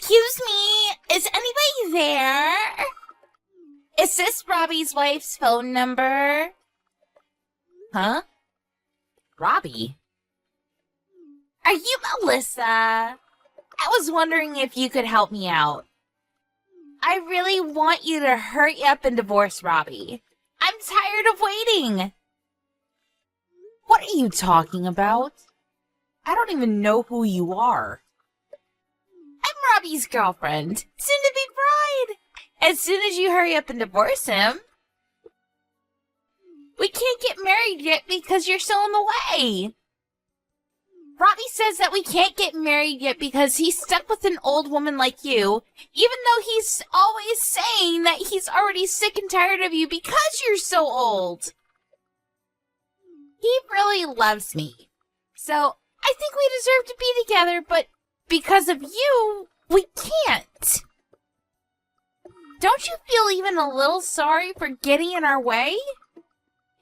Excuse me, is anybody there? Is this Robbie's wife's phone number? Huh? Robbie? Are you Melissa? I was wondering if you could help me out. I really want you to hurry up and divorce Robbie. I'm tired of waiting. What are you talking about? I don't even know who you are. I'm Robbie's girlfriend, soon-to-be bride. As soon as you hurry up and divorce him. We can't get married yet because you're still in the way. Robbie says that we can't get married yet because he's stuck with an old woman like you, even though he's always saying that he's already sick and tired of you because you're so old. He really loves me. So I think we deserve to be together, but because of you, we can't. Don't you feel even a little sorry for getting in our way?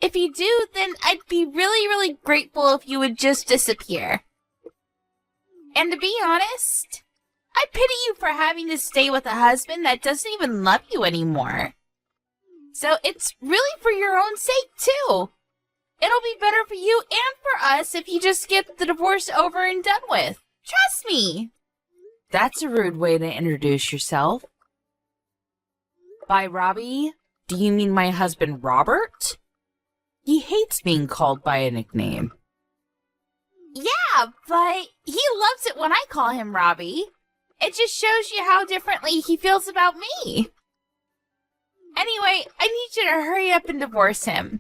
If you do, then I'd be really, really grateful if you would just disappear. And to be honest, I pity you for having to stay with a husband that doesn't even love you anymore. So it's really for your own sake, too. It'll be better for you and for us if you just get the divorce over and done with. Trust me. That's a rude way to introduce yourself. By Robbie, do you mean my husband Robert? He hates being called by a nickname. Yeah, but he loves it when I call him Robbie. It just shows you how differently he feels about me. Anyway, I need you to hurry up and divorce him.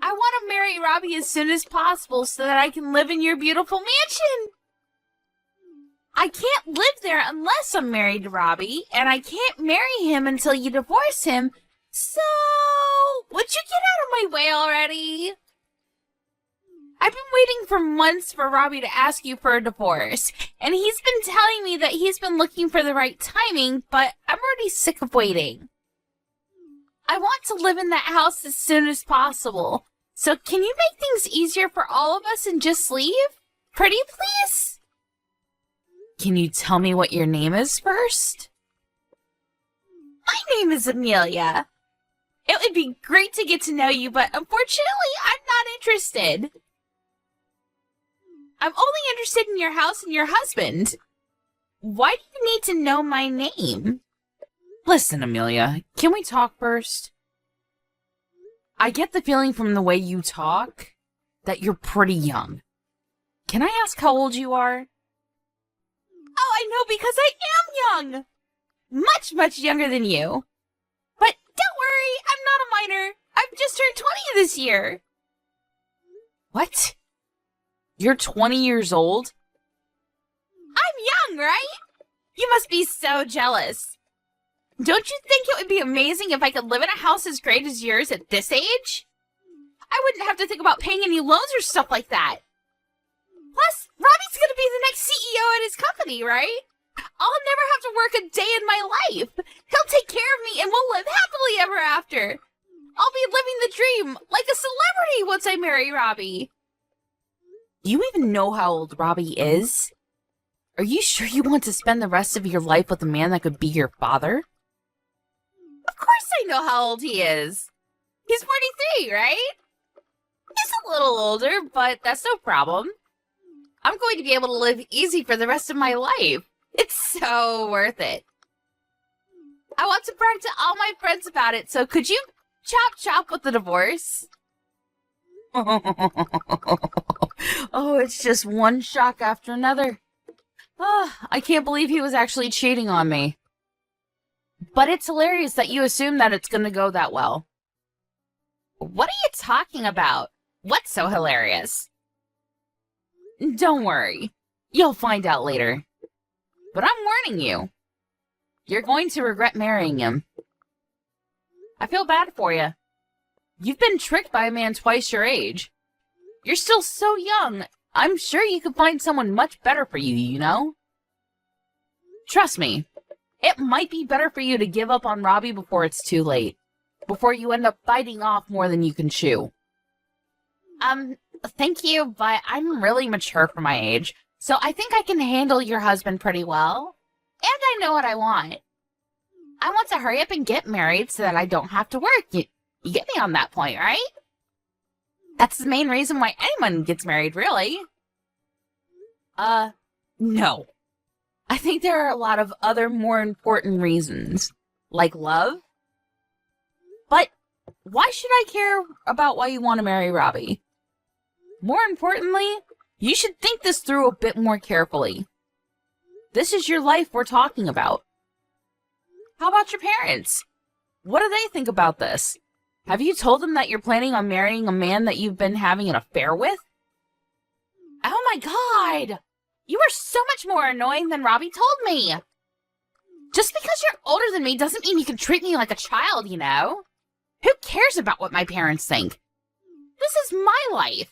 I want to marry Robbie as soon as possible so that I can live in your beautiful mansion. I can't live there unless I'm married to Robbie, and I can't marry him until you divorce him. So, would you get out of my way already? I've been waiting for months for Robbie to ask you for a divorce, and he's been telling me that he's been looking for the right timing, but I'm already sick of waiting. I want to live in that house as soon as possible. So can you make things easier for all of us and just leave? Pretty please? Can you tell me what your name is first? My name is Amelia. It would be great to get to know you, but unfortunately, I'm not interested. I'm only interested in your house and your husband. Why do you need to know my name? Listen, Amelia, can we talk first? I get the feeling from the way you talk that you're pretty young. Can I ask how old you are? Oh, I know, because I am young. Much, much younger than you. But don't worry, I'm not a minor. I've just turned 20 this year. What? You're 20 years old? I'm young, right? You must be so jealous. Don't you think it would be amazing if I could live in a house as great as yours at this age? I wouldn't have to think about paying any loans or stuff like that. Plus, Robbie's gonna be the next CEO at his company, right? I'll never have to work a day in my life. He'll take care of me and we'll live happily ever after. I'll be living the dream like a celebrity once I marry Robbie. Do you even know how old Robbie is? Are you sure you want to spend the rest of your life with a man that could be your father? Of course I know how old he is. He's 43, right? He's a little older, but that's no problem. I'm going to be able to live easy for the rest of my life. It's so worth it. I want to brag to all my friends about it, so could you chop with the divorce? Oh, it's just one shock after another. Oh, I can't believe he was actually cheating on me. But it's hilarious that you assume that it's going to go that well. What are you talking about? What's so hilarious? Don't worry. You'll find out later. But I'm warning you. You're going to regret marrying him. I feel bad for you. You've been tricked by a man twice your age. You're still so young. I'm sure you could find someone much better for you, you know? Trust me, it might be better for you to give up on Robbie before it's too late. Before you end up biting off more than you can chew. Thank you, but I'm really mature for my age, so I think I can handle your husband pretty well. I know what I want. I want to hurry up and get married so that I don't have to work. You get me on that point, right? That's the main reason why anyone gets married, really. No. I think there are a lot of other more important reasons, like love. But why should I care about why you want to marry Robbie? More importantly, you should think this through a bit more carefully. This is your life we're talking about. How about your parents? What do they think about this? Have you told them that you're planning on marrying a man that you've been having an affair with? Oh my god! You are so much more annoying than Robbie told me! Just because you're older than me doesn't mean you can treat me like a child, you know? Who cares about what my parents think? This is my life.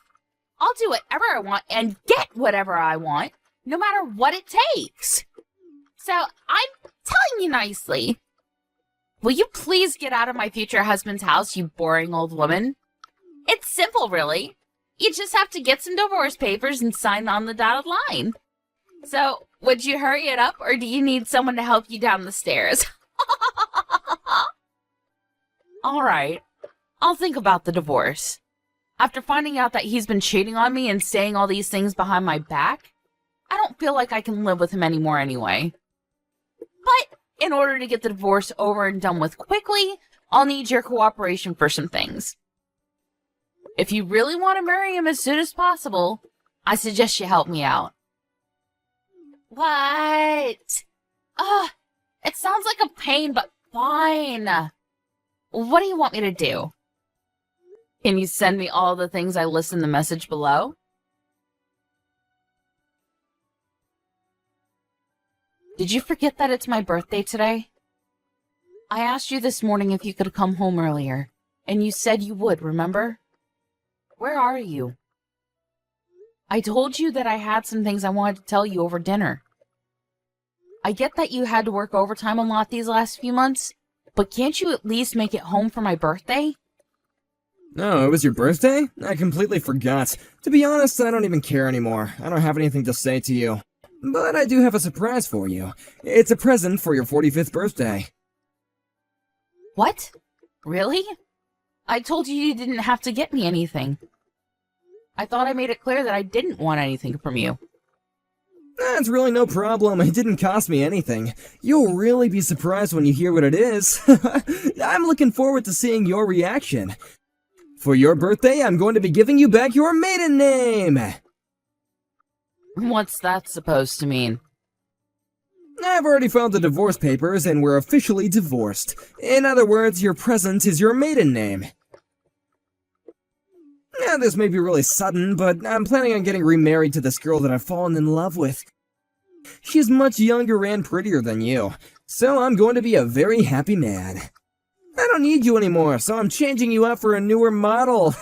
I'll do whatever I want and get whatever I want, no matter what it takes. So, I'm telling you nicely. Will you please get out of my future husband's house, you boring old woman? It's simple, really. You just have to get some divorce papers and sign on the dotted line. So, would you hurry it up, or do you need someone to help you down the stairs? All right, I'll think about the divorce. After finding out that he's been cheating on me and saying all these things behind my back, I don't feel like I can live with him anymore anyway. But in order to get the divorce over and done with quickly, I'll need your cooperation for some things. If you really want to marry him as soon as possible, I suggest you help me out. What? Ugh, it sounds like a pain, but fine. What do you want me to do? Can you send me all the things I list in the message below? Did you forget that it's my birthday today? I asked you this morning if you could come home earlier, and you said you would, remember? Where are you? I told you that I had some things I wanted to tell you over dinner. I get that you had to work overtime a lot these last few months, but can't you at least make it home for my birthday? Oh, it was your birthday? I completely forgot. To be honest, I don't even care anymore. I don't have anything to say to you. But I do have a surprise for you. It's a present for your 45th birthday. What? Really? I told you you didn't have to get me anything. I thought I made it clear that I didn't want anything from you. That's really no problem. It didn't cost me anything. You'll really be surprised when you hear what it is. I'm looking forward to seeing your reaction. For your birthday, I'm going to be giving you back your maiden name! What's that supposed to mean? I've already filed the divorce papers and we're officially divorced. In other words, your present is your maiden name. Now, this may be really sudden, but I'm planning on getting remarried to this girl that I've fallen in love with. She's much younger and prettier than you, so I'm going to be a very happy man. I don't need you anymore, so I'm changing you out for a newer model.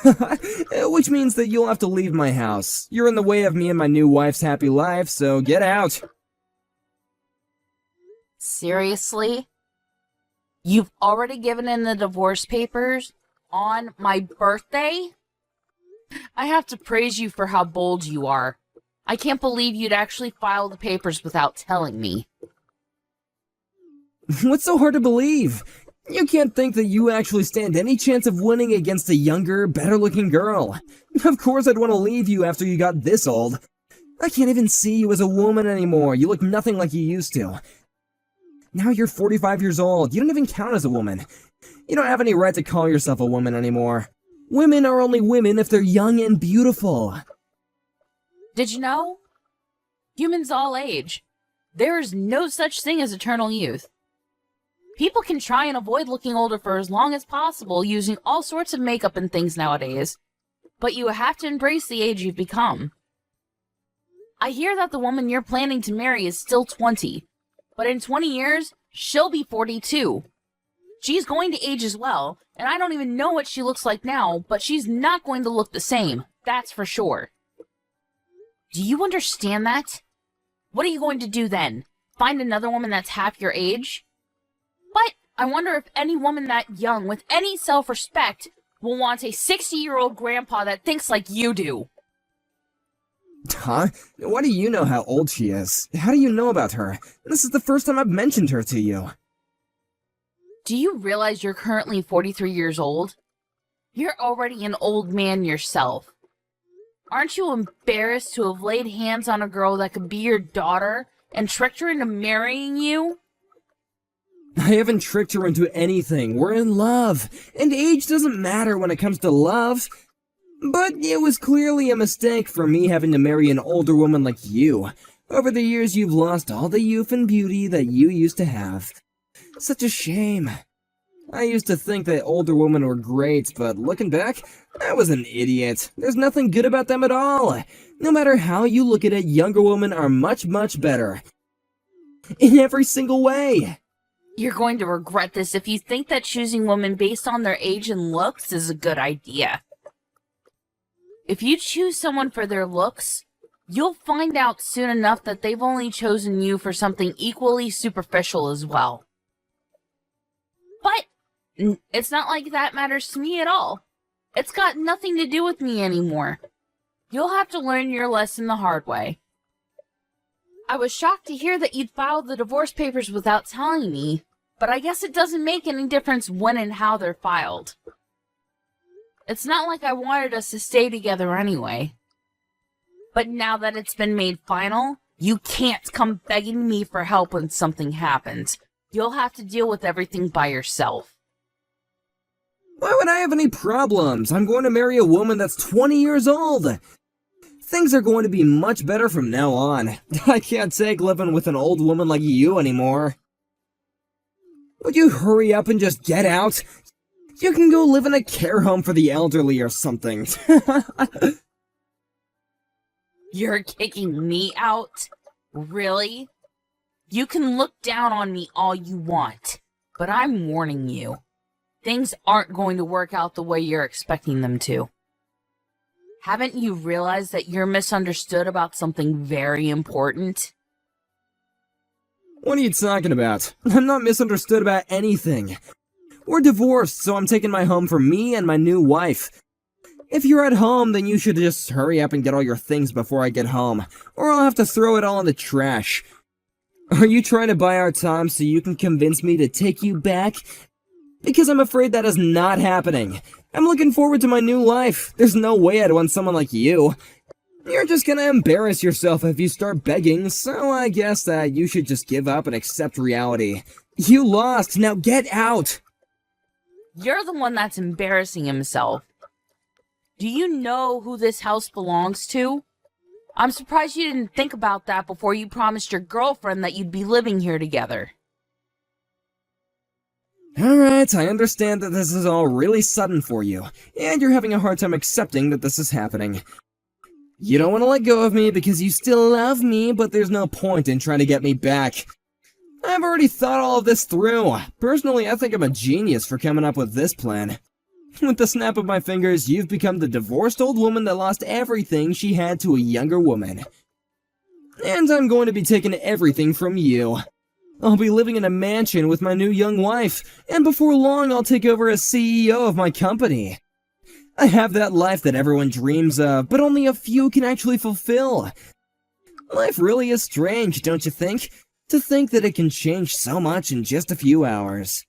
Which means that you'll have to leave my house. You're in the way of me and my new wife's happy life, so get out. Seriously? You've already given in the divorce papers on my birthday? I have to praise you for how bold you are. I can't believe you'd actually file the papers without telling me. What's so hard to believe? You can't think that you actually stand any chance of winning against a younger, better-looking girl. Of course I'd want to leave you after you got this old. I can't even see you as a woman anymore. You look nothing like you used to. Now you're 45 years old. You don't even count as a woman. You don't have any right to call yourself a woman anymore. Women are only women if they're young and beautiful. Did you know? Humans all age. There is no such thing as eternal youth. People can try and avoid looking older for as long as possible using all sorts of makeup and things nowadays, but you have to embrace the age you've become. I hear that the woman you're planning to marry is still 20, but in 20 years, she'll be 42. She's going to age as well, and I don't even know what she looks like now, but she's not going to look the same, that's for sure. Do you understand that? What are you going to do then? Find another woman that's half your age? But I wonder if any woman that young with any self-respect will want a 60-year-old grandpa that thinks like you do. Huh? Why do you know how old she is? How do you know about her? This is the first time I've mentioned her to you. Do you realize you're currently 43 years old? You're already an old man yourself. Aren't you embarrassed to have laid hands on a girl that could be your daughter and tricked her into marrying you? I haven't tricked her into anything. We're in love, and age doesn't matter when it comes to love. But it was clearly a mistake for me having to marry an older woman like you. Over the years, you've lost all the youth and beauty that you used to have. Such a shame. I used to think that older women were great, but looking back, I was an idiot. There's nothing good about them at all. No matter how you look at it, younger women are much, much better. In every single way. You're going to regret this if you think that choosing women based on their age and looks is a good idea. If you choose someone for their looks, you'll find out soon enough that they've only chosen you for something equally superficial as well. But it's not like that matters to me at all. It's got nothing to do with me anymore. You'll have to learn your lesson the hard way. I was shocked to hear that you'd filed the divorce papers without telling me, but I guess it doesn't make any difference when and how they're filed. It's not like I wanted us to stay together anyway. But now that it's been made final, you can't come begging me for help when something happens. You'll have to deal with everything by yourself. Why would I have any problems? I'm going to marry a woman that's 20 years old. Things are going to be much better from now on. I can't take living with an old woman like you anymore. Would you hurry up and just get out? You can go live in a care home for the elderly or something. You're kicking me out? Really? You can look down on me all you want, but I'm warning you. Things aren't going to work out the way you're expecting them to. Haven't you realized that you're misunderstood about something very important? What are you talking about? I'm not misunderstood about anything. We're divorced, so I'm taking my home for me and my new wife. If you're at home, then you should just hurry up and get all your things before I get home, or I'll have to throw it all in the trash. Are you trying to buy our time so you can convince me to take you back? Because I'm afraid that is not happening. I'm looking forward to my new life. There's no way I'd want someone like you. You're just gonna embarrass yourself if you start begging, so I guess that you should just give up and accept reality. You lost, now get out! You're the one that's embarrassing himself. Do you know who this house belongs to? I'm surprised you didn't think about that before you promised your girlfriend that you'd be living here together. Alright, I understand that this is all really sudden for you, and you're having a hard time accepting that this is happening. You don't want to let go of me because you still love me, but there's no point in trying to get me back. I've already thought all of this through. Personally, I think I'm a genius for coming up with this plan. With the snap of my fingers, you've become the divorced old woman that lost everything she had to a younger woman. And I'm going to be taking everything from you. I'll be living in a mansion with my new young wife, and before long I'll take over as CEO of my company. I have that life that everyone dreams of, but only a few can actually fulfill. Life really is strange, don't you think? To think that it can change so much in just a few hours.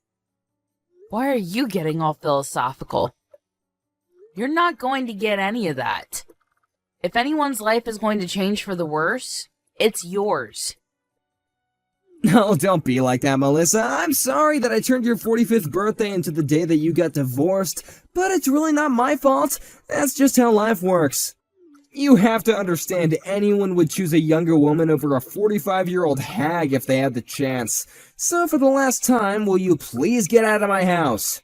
Why are you getting all philosophical? You're not going to get any of that. If anyone's life is going to change for the worse, it's yours. No, don't be like that, Melissa. I'm sorry that I turned your 45th birthday into the day that you got divorced, but it's really not my fault. That's just how life works. You have to understand anyone would choose a younger woman over a 45-year-old hag if they had the chance. So for the last time, will you please get out of my house?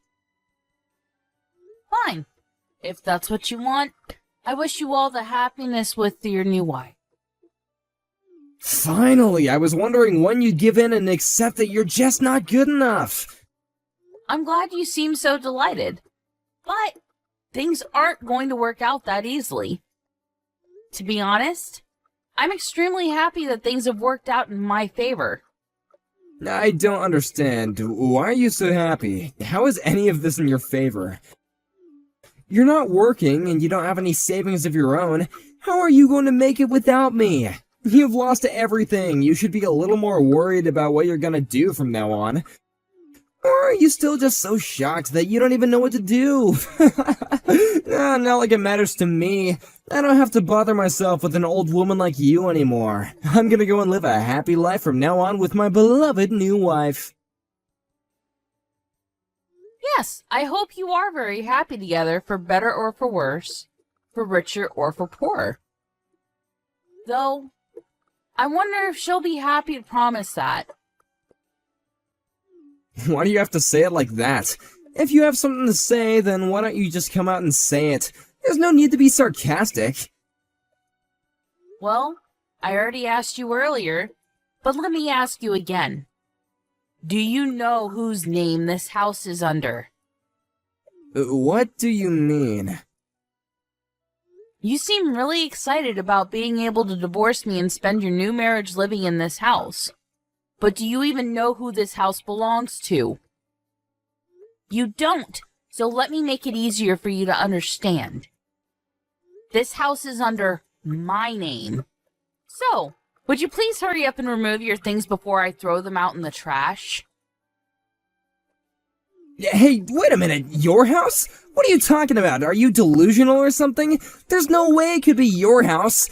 Fine. If that's what you want, I wish you all the happiness with your new wife. Finally, I was wondering when you'd give in and accept that you're just not good enough. I'm glad you seem so delighted, but things aren't going to work out that easily. To be honest, I'm extremely happy that things have worked out in my favor. I don't understand. Why are you so happy? How is any of this in your favor? You're not working and you don't have any savings of your own. How are you going to make it without me? You've lost everything. You should be a little more worried about what you're gonna do from now on. Or are you still just so shocked that you don't even know what to do? Not like it matters to me. I don't have to bother myself with an old woman like you anymore. I'm gonna go and live a happy life from now on with my beloved new wife. Yes, I hope you are very happy together, for better or for worse, for richer or for poorer. Though, I wonder if she'll be happy to promise that. Why do you have to say it like that? If you have something to say, then why don't you just come out and say it? There's no need to be sarcastic. Well, I already asked you earlier, but let me ask you again. Do you know whose name this house is under? What do you mean? You seem really excited about being able to divorce me and spend your new marriage living in this house. But do you even know who this house belongs to? You don't, so let me make it easier for you to understand. This house is under my name. So, would you please hurry up and remove your things before I throw them out in the trash? Hey, wait a minute, your house? What are you talking about? Are you delusional or something? There's no way it could be your house.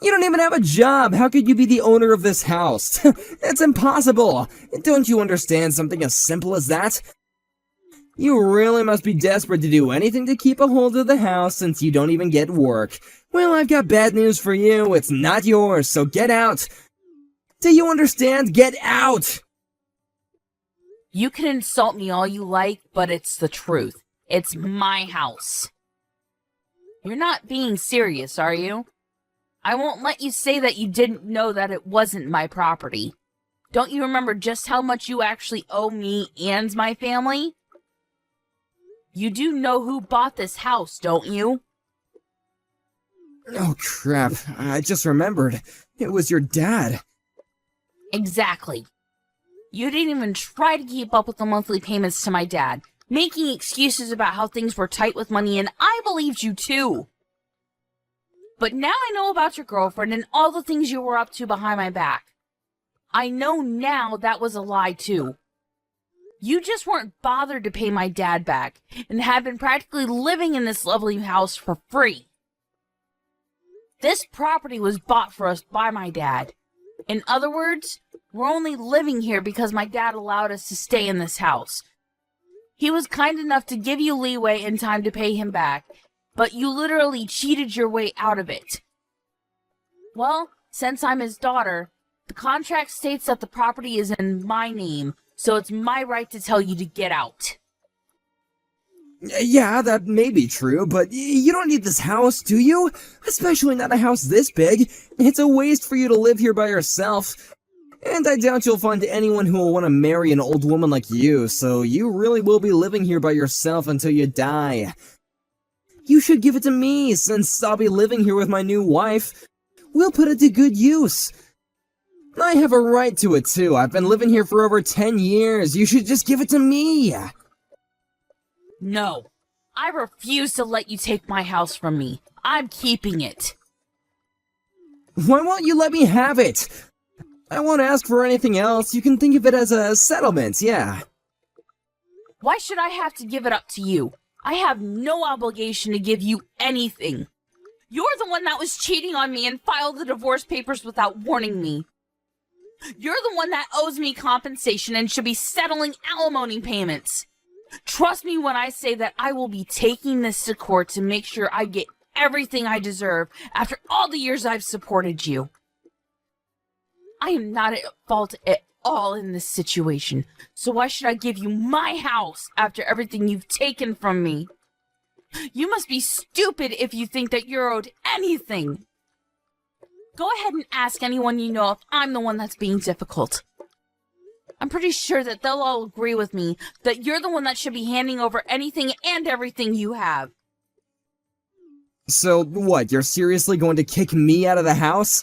You don't even have a job. How could you be the owner of this house? It's impossible. Don't you understand something as simple as that? You really must be desperate to do anything to keep a hold of the house since you don't even get work. Well, I've got bad news for you. It's not yours, so get out. Do you understand? Get out! You can insult me all you like, but it's the truth. It's my house. You're not being serious, are you? I won't let you say that you didn't know that it wasn't my property. Don't you remember just how much you actually owe me and my family? You do know who bought this house, don't you? Oh crap, I just remembered. It was your dad. Exactly. You didn't even try to keep up with the monthly payments to my dad, making excuses about how things were tight with money, and I believed you too. But now I know about your girlfriend and all the things you were up to behind my back. I know now that was a lie too. You just weren't bothered to pay my dad back and had been practically living in this lovely house for free. This property was bought for us by my dad. In other words, we're only living here because my dad allowed us to stay in this house. He was kind enough to give you leeway and time to pay him back, but you literally cheated your way out of it. Well, since I'm his daughter, the contract states that the property is in my name, so it's my right to tell you to get out. Yeah, that may be true, but you don't need this house, do you? Especially not a house this big. It's a waste for you to live here by yourself. And I doubt you'll find anyone who will want to marry an old woman like you, so you really will be living here by yourself until you die. You should give it to me, since I'll be living here with my new wife. We'll put it to good use. I have a right to it too. I've been living here for over 10 years. You should just give it to me. No, I refuse to let you take my house from me. I'm keeping it. Why won't you let me have it? I won't ask for anything else. You can think of it as a settlement, yeah. Why should I have to give it up to you? I have no obligation to give you anything. You're the one that was cheating on me and filed the divorce papers without warning me. You're the one that owes me compensation and should be settling alimony payments. Trust me when I say that I will be taking this to court to make sure I get everything I deserve after all the years I've supported you. I am not at fault at all in this situation, so why should I give you my house after everything you've taken from me? You must be stupid if you think that you're owed anything. Go ahead and ask anyone you know if I'm the one that's being difficult. I'm pretty sure that they'll all agree with me that you're the one that should be handing over anything and everything you have. So, what, you're seriously going to kick me out of the house?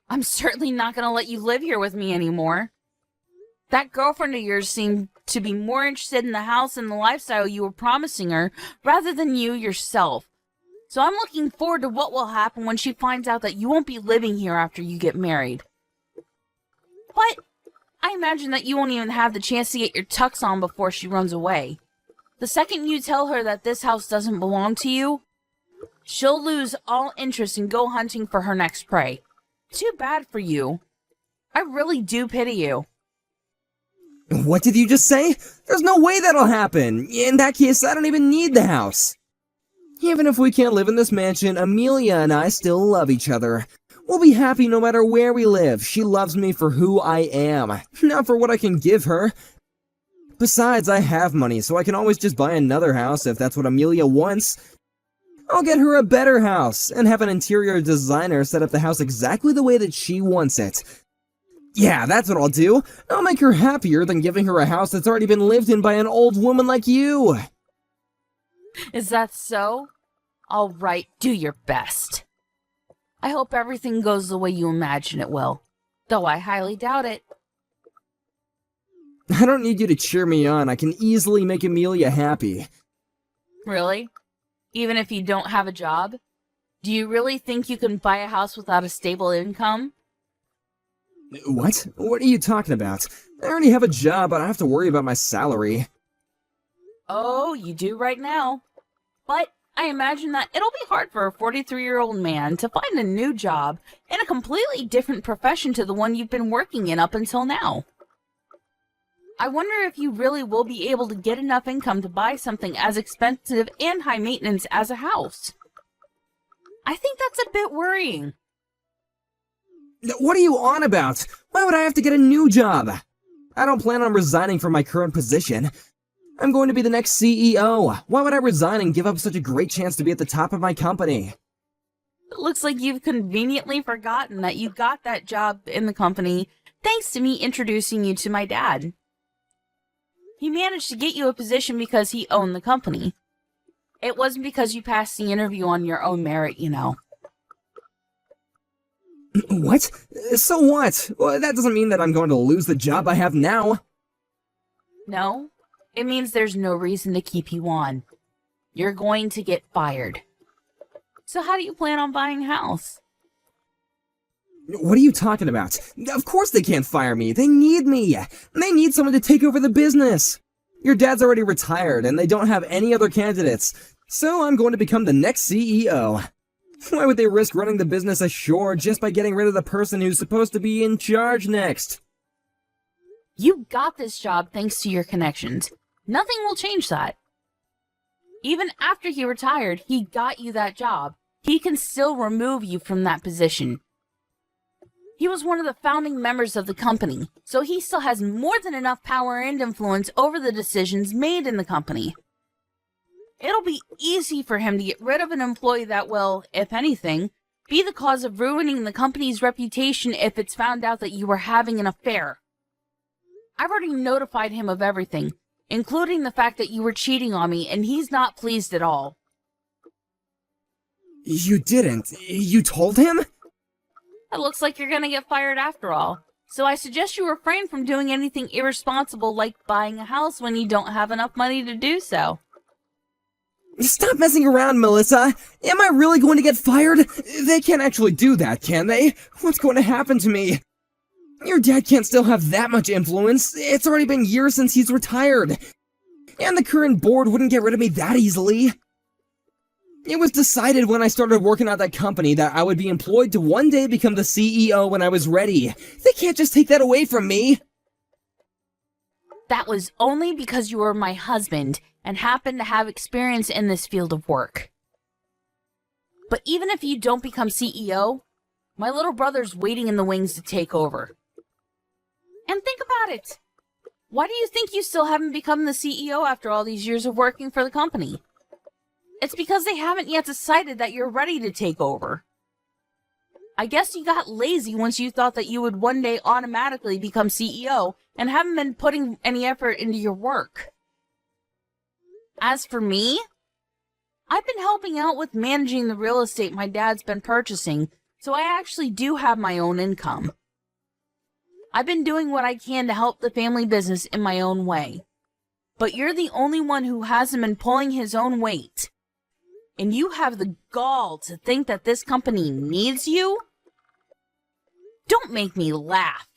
I'm certainly not going to let you live here with me anymore. That girlfriend of yours seemed to be more interested in the house and the lifestyle you were promising her rather than you yourself. So I'm looking forward to what will happen when she finds out that you won't be living here after you get married. But I imagine that you won't even have the chance to get your tux on before she runs away. The second you tell her that this house doesn't belong to you, she'll lose all interest and go hunting for her next prey. Too bad for you. I really do pity you. What did you just say? There's no way that'll happen. In that case, I don't even need the house. Even if we can't live in this mansion, Amelia and I still love each other. We'll be happy no matter where we live. She loves me for who I am, not for what I can give her. Besides, I have money, so I can always just buy another house if that's what Amelia wants. I'll get her a better house, and have an interior designer set up the house exactly the way that she wants it. Yeah, that's what I'll do. I'll make her happier than giving her a house that's already been lived in by an old woman like you. Is that so? All right, do your best. I hope everything goes the way you imagine it will, though I highly doubt it. I don't need you to cheer me on. I can easily make Amelia happy. Really? Even if you don't have a job? Do you really think you can buy a house without a stable income? What? What are you talking about? I already have a job, but I have to worry about my salary. Oh, you do right now. But I imagine that it'll be hard for a 43-year-old man to find a new job in a completely different profession to the one you've been working in up until now. I wonder if you really will be able to get enough income to buy something as expensive and high maintenance as a house. I think that's a bit worrying. What are you on about? Why would I have to get a new job? I don't plan on resigning from my current position. I'm going to be the next CEO. Why would I resign and give up such a great chance to be at the top of my company? It looks like you've conveniently forgotten that you got that job in the company thanks to me introducing you to my dad. He managed to get you a position because he owned the company. It wasn't because you passed the interview on your own merit, you know. What? So what? Well, that doesn't mean that I'm going to lose the job I have now. No, it means there's no reason to keep you on. You're going to get fired. So how do you plan on buying a house? What are you talking about? Of course they can't fire me. They need me. They need someone to take over the business. Your dad's already retired, and they don't have any other candidates. So I'm going to become the next CEO. Why would they risk running the business ashore just by getting rid of the person who's supposed to be in charge next? You got this job thanks to your connections. Nothing will change that. Even after he retired, he got you that job. He can still remove you from that position. He was one of the founding members of the company, so he still has more than enough power and influence over the decisions made in the company. It'll be easy for him to get rid of an employee that will, if anything, be the cause of ruining the company's reputation if it's found out that you were having an affair. I've already notified him of everything, including the fact that you were cheating on me, and he's not pleased at all. You didn't? You told him? It looks like you're gonna get fired after all. So I suggest you refrain from doing anything irresponsible like buying a house when you don't have enough money to do so. Stop messing around, Melissa. Am I really going to get fired? They can't actually do that, can they? What's going to happen to me? Your dad can't still have that much influence. It's already been years since he's retired. And the current board wouldn't get rid of me that easily. It was decided when I started working at that company that I would be employed to one day become the CEO when I was ready. They can't just take that away from me. That was only because you were my husband and happened to have experience in this field of work. But even if you don't become CEO, my little brother's waiting in the wings to take over. And think about it. Why do you think you still haven't become the CEO after all these years of working for the company? It's because they haven't yet decided that you're ready to take over. I guess you got lazy once you thought that you would one day automatically become CEO and haven't been putting any effort into your work. As for me, I've been helping out with managing the real estate my dad's been purchasing, so I actually do have my own income. I've been doing what I can to help the family business in my own way. But you're the only one who hasn't been pulling his own weight. and you have the gall to think that this company needs you? Don't make me laugh.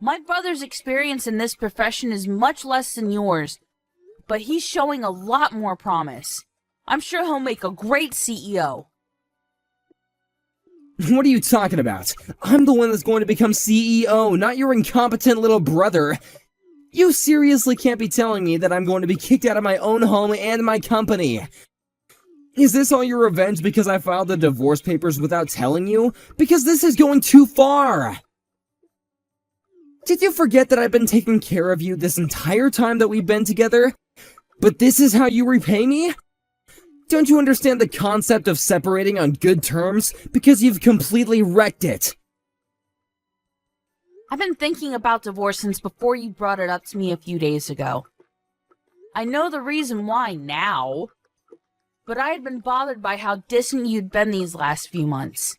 My brother's experience in this profession is much less than yours, but he's showing a lot more promise. I'm sure he'll make a great CEO. What are you talking about? I'm the one that's going to become CEO, not your incompetent little brother. You seriously can't be telling me that I'm going to be kicked out of my own home and my company. Is this all your revenge because I filed the divorce papers without telling you? Because this is going too far! Did you forget that I've been taking care of you this entire time that we've been together? But this is how you repay me? Don't you understand the concept of separating on good terms because you've completely wrecked it? I've been thinking about divorce since before you brought it up to me a few days ago. I know the reason why now, but I had been bothered by how distant you'd been these last few months.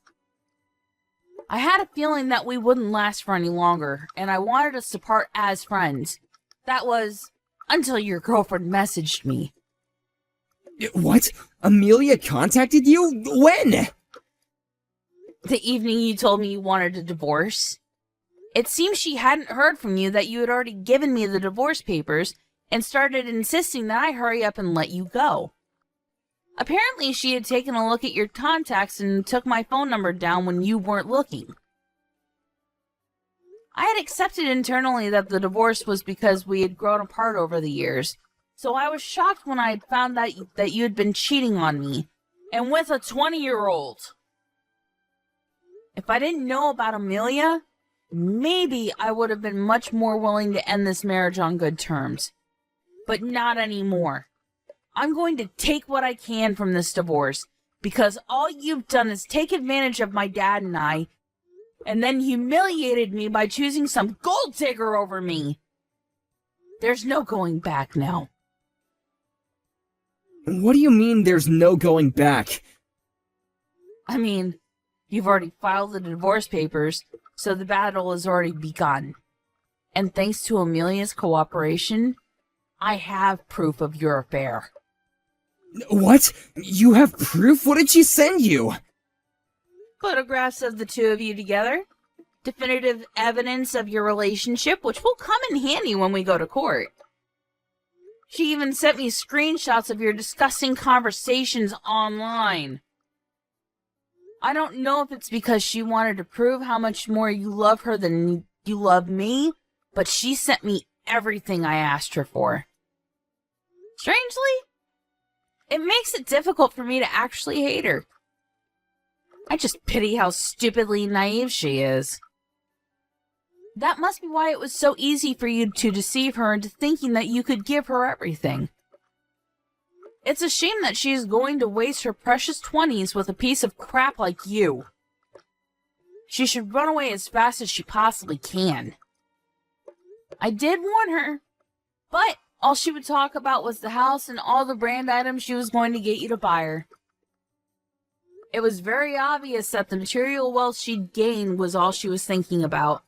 I had a feeling that we wouldn't last for any longer, and I wanted us to part as friends. That was until your girlfriend messaged me. What? Amelia contacted you? When? The evening you told me you wanted a divorce. It seems she hadn't heard from you that you had already given me the divorce papers and started insisting that I hurry up and let you go. Apparently, she had taken a look at your contacts and took my phone number down when you weren't looking. I had accepted internally that the divorce was because we had grown apart over the years, so I was shocked when I had found that you had been cheating on me, and with a 20-year-old. If I didn't know about Amelia, maybe I would have been much more willing to end this marriage on good terms. But not anymore. I'm going to take what I can from this divorce, because all you've done is take advantage of my dad and then humiliated me by choosing some gold digger over me. There's no going back now. What do you mean there's no going back? I mean, you've already filed the divorce papers, so the battle has already begun. And thanks to Amelia's cooperation, I have proof of your affair. What? You have proof? What did she send you? Photographs of the two of you together. Definitive evidence of your relationship, which will come in handy when we go to court. She even sent me screenshots of your disgusting conversations online. I don't know if it's because she wanted to prove how much more you love her than you love me, but she sent me everything I asked her for. Strangely, it makes it difficult for me to actually hate her. I just pity how stupidly naive she is. That must be why it was so easy for you to deceive her into thinking that you could give her everything. It's a shame that she is going to waste her precious 20s with a piece of crap like you. She should run away as fast as she possibly can. I did warn her, but all she would talk about was the house and all the brand items she was going to get you to buy her. It was very obvious that the material wealth she'd gain was all she was thinking about.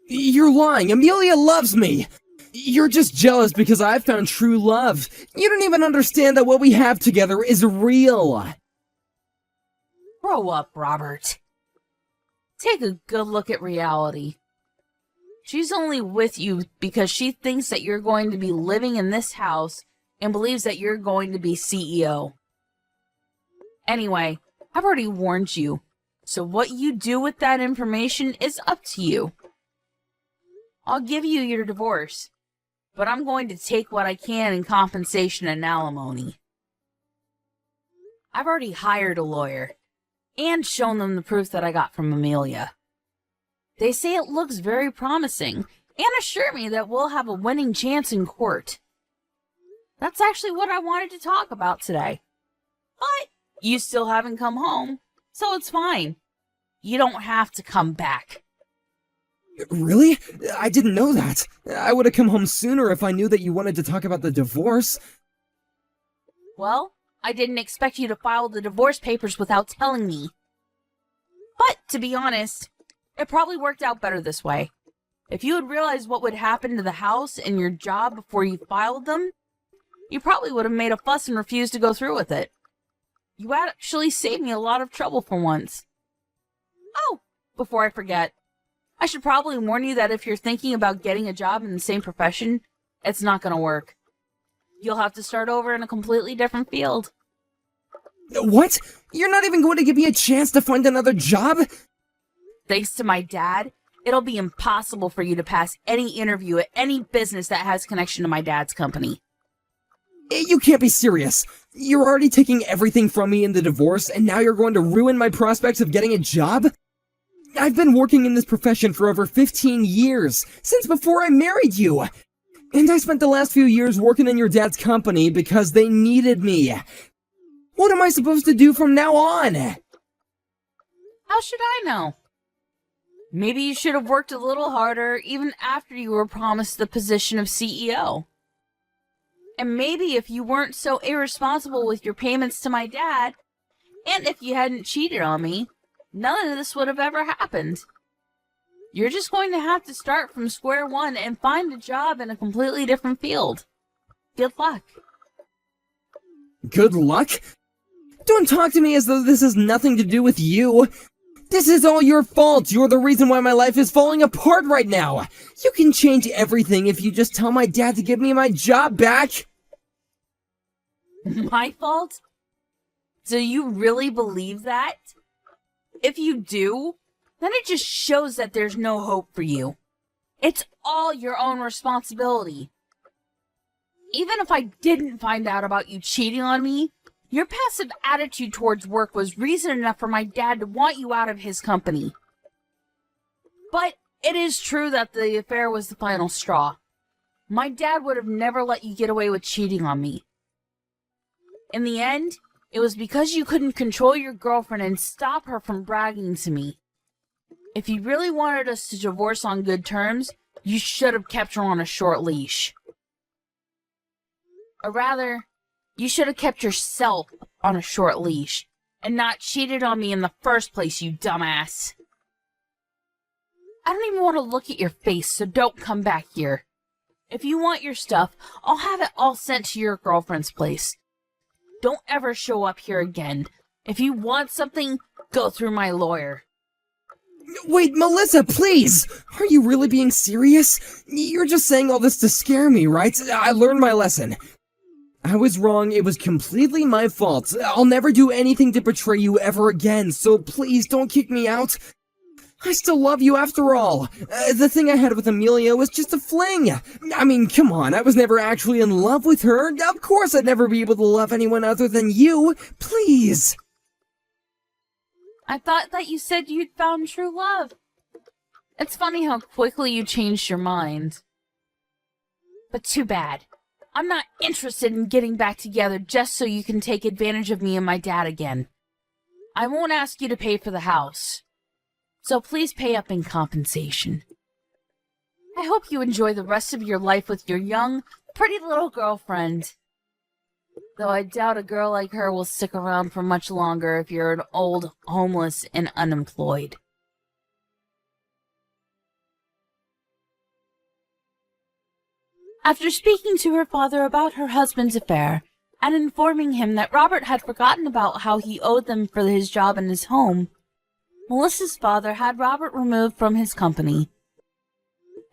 You're lying. Amelia loves me. You're just jealous because I've found true love. You don't even understand that what we have together is real. Grow up, Robert. Take a good look at reality. She's only with you because she thinks that you're going to be living in this house and believes that you're going to be CEO. Anyway, I've already warned you, so what you do with that information is up to you. I'll give you your divorce, but I'm going to take what I can in compensation and alimony. I've already hired a lawyer and shown them the proof that I got from Amelia. They say it looks very promising and assure me that we'll have a winning chance in court. That's actually what I wanted to talk about today. But you still haven't come home, so it's fine. You don't have to come back. Really? I didn't know that. I would have come home sooner if I knew that you wanted to talk about the divorce. Well, I didn't expect you to file the divorce papers without telling me. But, to be honest, it probably worked out better this way. If you had realized what would happen to the house and your job before you filed them, you probably would have made a fuss and refused to go through with it. You actually saved me a lot of trouble for once. Oh, before I forget, I should probably warn you that if you're thinking about getting a job in the same profession, it's not going to work. You'll have to start over in a completely different field. What? You're not even going to give me a chance to find another job? Thanks to my dad, it'll be impossible for you to pass any interview at any business that has connection to my dad's company. You can't be serious. You're already taking everything from me in the divorce, and now you're going to ruin my prospects of getting a job? I've been working in this profession for over 15 years, since before I married you. And I spent the last few years working in your dad's company because they needed me. What am I supposed to do from now on? How should I know? Maybe you should have worked a little harder even after you were promised the position of CEO. And maybe if you weren't so irresponsible with your payments to my dad, and if you hadn't cheated on me, none of this would have ever happened. You're just going to have to start from square one and find a job in a completely different field. Good luck. Good luck? Don't talk to me as though this has nothing to do with you. This is all your fault. You're the reason why my life is falling apart right now. You can change everything if you just tell my dad to give me my job back. My fault? Do you really believe that? If you do, then it just shows that there's no hope for you. It's all your own responsibility. Even if I didn't find out about you cheating on me, your passive attitude towards work was reason enough for my dad to want you out of his company. But it is true that the affair was the final straw. My dad would have never let you get away with cheating on me. In the end, it was because you couldn't control your girlfriend and stop her from bragging to me. If you really wanted us to divorce on good terms, you should have kept her on a short leash. Or rather, you should have kept yourself on a short leash and not cheated on me in the first place, you dumbass. I don't even want to look at your face, so don't come back here. If you want your stuff, I'll have it all sent to your girlfriend's place. Don't ever show up here again. If you want something, go through my lawyer. Wait, Melissa, please! Are you really being serious? You're just saying all this to scare me, right? I learned my lesson. I was wrong, it was completely my fault. I'll never do anything to betray you ever again, so please don't kick me out. I still love you after all. The thing I had with Amelia was just a fling. I mean, come on, I was never actually in love with her. Of course I'd never be able to love anyone other than you. Please. I thought that you said you'd found true love. It's funny how quickly you changed your mind. But too bad. I'm not interested in getting back together just so you can take advantage of me and my dad again. I won't ask you to pay for the house. So please pay up in compensation. I hope you enjoy the rest of your life with your young, pretty little girlfriend. Though I doubt a girl like her will stick around for much longer if you're an old, homeless, and unemployed. After speaking to her father about her husband's affair, and informing him that Robert had forgotten about how he owed them for his job in his home, Melissa's father had Robert removed from his company,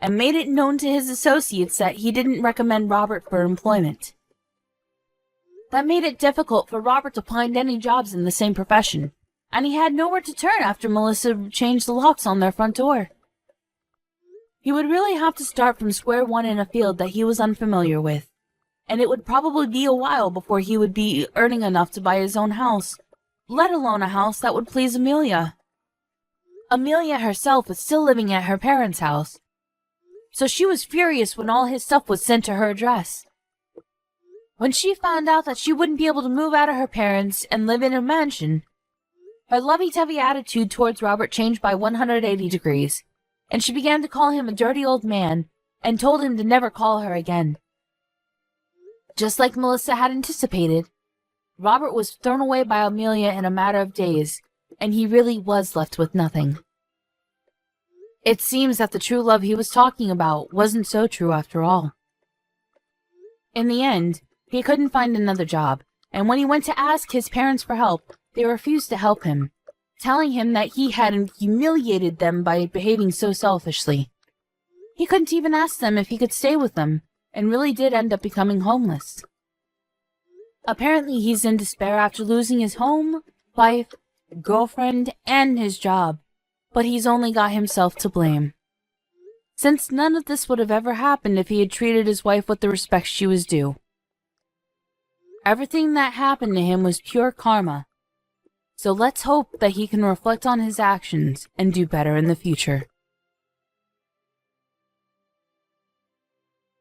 and made it known to his associates that he didn't recommend Robert for employment. That made it difficult for Robert to find any jobs in the same profession, and he had nowhere to turn after Melissa changed the locks on their front door. He would really have to start from square one in a field that he was unfamiliar with, and it would probably be a while before he would be earning enough to buy his own house, let alone a house that would please Amelia. Amelia herself was still living at her parents' house, so she was furious when all his stuff was sent to her address. When she found out that she wouldn't be able to move out of her parents and live in a mansion, her lovey-dovey attitude towards Robert changed by 180 degrees, and she began to call him a dirty old man and told him to never call her again. Just like Melissa had anticipated, Robert was thrown away by Amelia in a matter of days, and he really was left with nothing. It seems that the true love he was talking about wasn't so true after all. In the end, He couldn't find another job, and when he went to ask his parents for help, they refused to help him, telling him that he had humiliated them by behaving so selfishly. He couldn't even ask them if he could stay with them, and really did end up becoming homeless. Apparently, he's in despair after losing his home, wife, girlfriend, and his job, but he's only got himself to blame. Since none of this would have ever happened if he had treated his wife with the respect she was due. Everything that happened to him was pure karma, so let's hope that he can reflect on his actions and do better in the future.